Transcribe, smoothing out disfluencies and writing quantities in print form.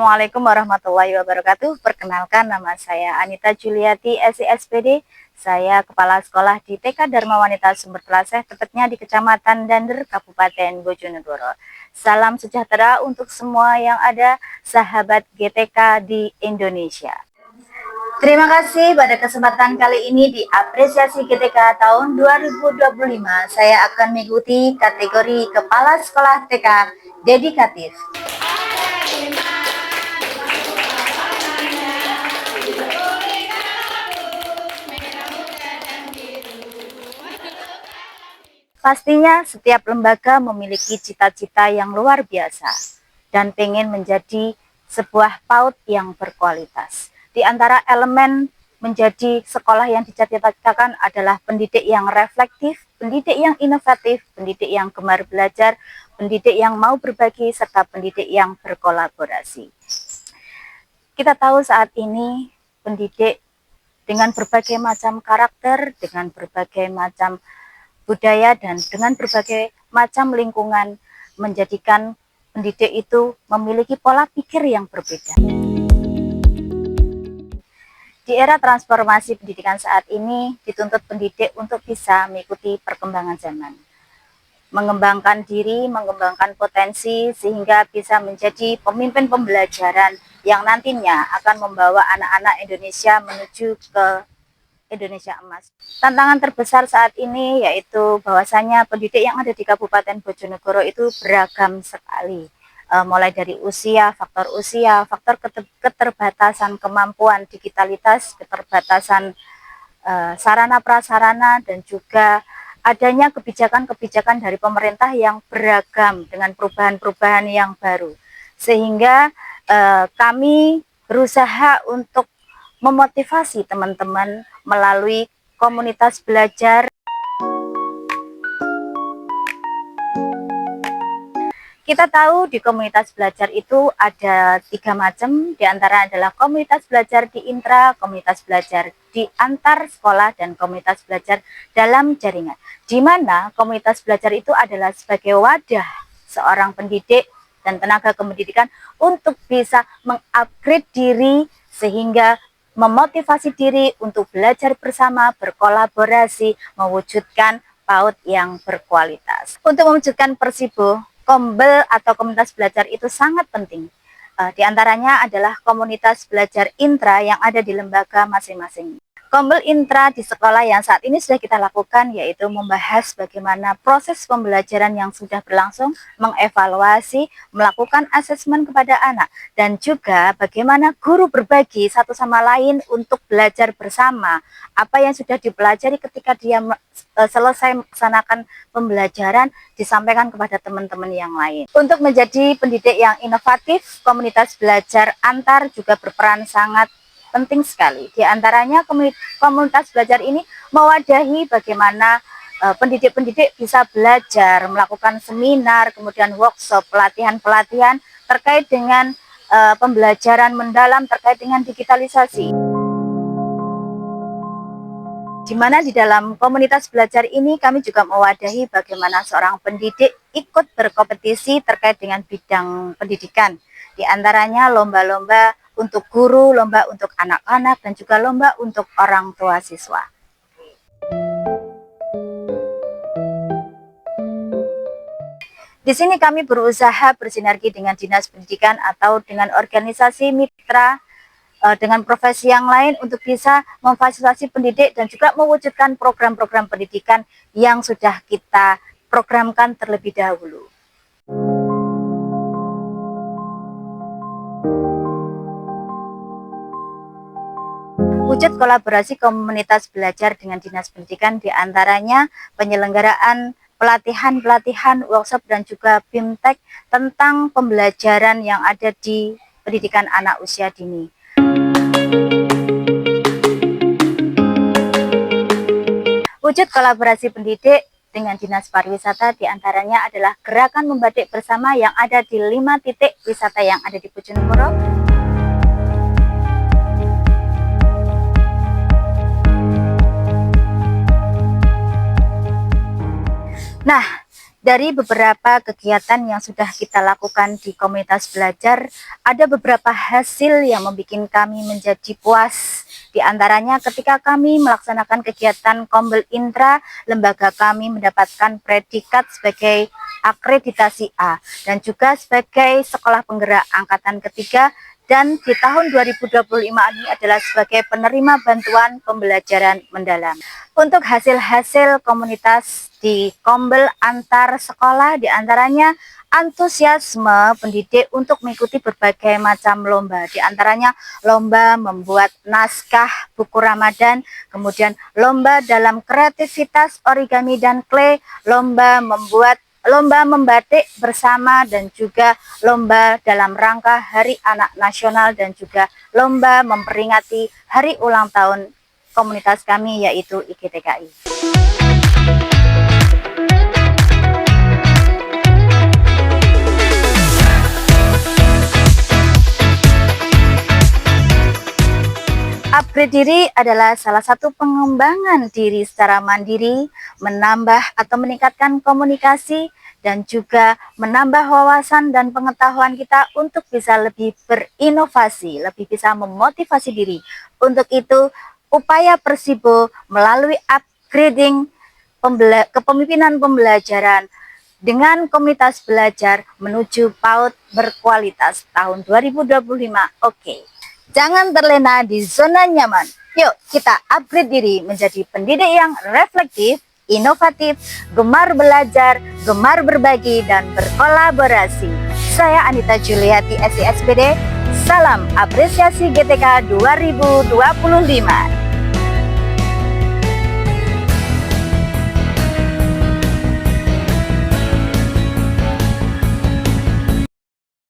Assalamualaikum warahmatullahi wabarakatuh. Perkenalkan, nama saya Anita Juliati, SISPD. Saya Kepala Sekolah di TK Dharma Wanita Sumber Telaseh, tepatnya di Kecamatan Dander, Kabupaten Bojonegoro. Salam sejahtera untuk semua yang ada, sahabat GTK di Indonesia. Terima kasih pada kesempatan kali ini di Apresiasi GTK tahun 2025. Saya akan mengikuti kategori Kepala Sekolah TK Dedikatif. Pastinya setiap lembaga memiliki cita-cita yang luar biasa dan pengen menjadi sebuah PAUD yang berkualitas. Di antara elemen menjadi sekolah yang dicita-citakan adalah pendidik yang reflektif, pendidik yang inovatif, pendidik yang gemar belajar, pendidik yang mau berbagi, serta pendidik yang berkolaborasi. Kita tahu saat ini pendidik dengan berbagai macam karakter, dengan berbagai macam budaya, dan dengan berbagai macam lingkungan menjadikan pendidik itu memiliki pola pikir yang berbeda. Di era transformasi pendidikan saat ini, dituntut pendidik untuk bisa mengikuti perkembangan zaman, mengembangkan diri, mengembangkan potensi, sehingga bisa menjadi pemimpin pembelajaran yang nantinya akan membawa anak-anak Indonesia menuju ke Indonesia emas. Tantangan terbesar saat ini yaitu bahwasanya pendidik yang ada di Kabupaten Bojonegoro itu beragam sekali. Mulai dari faktor keterbatasan kemampuan digitalitas, keterbatasan sarana prasarana, dan juga adanya kebijakan-kebijakan dari pemerintah yang beragam dengan perubahan-perubahan yang baru. Sehingga kami berusaha untuk memotivasi teman-teman melalui komunitas belajar. Kita tahu di komunitas belajar itu ada 3 macam, diantara adalah komunitas belajar di intra, komunitas belajar di antar sekolah, dan komunitas belajar dalam jaringan. Di mana komunitas belajar itu adalah sebagai wadah seorang pendidik dan tenaga kependidikan untuk bisa mengupgrade diri sehingga memotivasi diri untuk belajar bersama, berkolaborasi, mewujudkan PAUD yang berkualitas. Untuk mewujudkan Persibo, Kombel atau komunitas belajar itu sangat penting. Di antaranya adalah komunitas belajar intra yang ada di lembaga masing-masing. Kombel intra di sekolah yang saat ini sudah kita lakukan yaitu membahas bagaimana proses pembelajaran yang sudah berlangsung, mengevaluasi, melakukan asesmen kepada anak, dan juga bagaimana guru berbagi satu sama lain untuk belajar bersama apa yang sudah dipelajari ketika dia selesai melaksanakan pembelajaran disampaikan kepada teman-teman yang lain. Untuk menjadi pendidik yang inovatif, komunitas belajar antar juga berperan sangat penting sekali. Di antaranya komunitas belajar ini mewadahi bagaimana pendidik-pendidik bisa belajar, melakukan seminar, kemudian workshop, pelatihan-pelatihan terkait dengan pembelajaran mendalam terkait dengan digitalisasi. Di mana di dalam komunitas belajar ini kami juga mewadahi bagaimana seorang pendidik ikut berkompetisi terkait dengan bidang pendidikan. Di antaranya lomba-lomba untuk guru, lomba untuk anak-anak, dan juga lomba untuk orang tua siswa. Di sini kami berusaha bersinergi dengan Dinas Pendidikan atau dengan organisasi mitra dengan profesi yang lain untuk bisa memfasilitasi pendidik dan juga mewujudkan program-program pendidikan yang sudah kita programkan terlebih dahulu. Wujud kolaborasi komunitas belajar dengan Dinas Pendidikan diantaranya penyelenggaraan pelatihan-pelatihan, workshop, dan juga BIMTEK tentang pembelajaran yang ada di pendidikan anak usia dini. Wujud kolaborasi pendidik dengan Dinas Pariwisata diantaranya adalah gerakan membatik bersama yang ada di 5 titik wisata yang ada di Bojonegoro. Nah, Dari beberapa kegiatan yang sudah kita lakukan di komunitas belajar, ada beberapa hasil yang membuat kami menjadi puas. Di antaranya ketika kami melaksanakan kegiatan Kombel Intra, lembaga kami mendapatkan predikat sebagai akreditasi A dan juga sebagai sekolah penggerak angkatan ketiga, dan di tahun 2025 ini adalah sebagai penerima bantuan pembelajaran mendalam. Untuk hasil-hasil komunitas di Kombel antar sekolah diantaranya antusiasme pendidik untuk mengikuti berbagai macam lomba, diantaranya lomba membuat naskah buku Ramadan, kemudian lomba dalam kreativitas origami dan clay, lomba membatik bersama, dan juga lomba dalam rangka Hari Anak Nasional, dan juga lomba memperingati hari ulang tahun komunitas kami yaitu IGTKI. Upgrade diri adalah salah satu pengembangan diri secara mandiri, menambah atau meningkatkan komunikasi, dan juga menambah wawasan dan pengetahuan kita untuk bisa lebih berinovasi, lebih bisa memotivasi diri. Untuk itu, upaya Persibo melalui upgrading kepemimpinan pembelajaran dengan komunitas belajar menuju PAUD berkualitas tahun 2025. Oke. Jangan terlena di zona nyaman. Yuk kita upgrade diri menjadi pendidik yang reflektif, inovatif, gemar belajar, gemar berbagi, dan berkolaborasi. Saya Anita Juliati, SISPD. Salam apresiasi GTK 2025.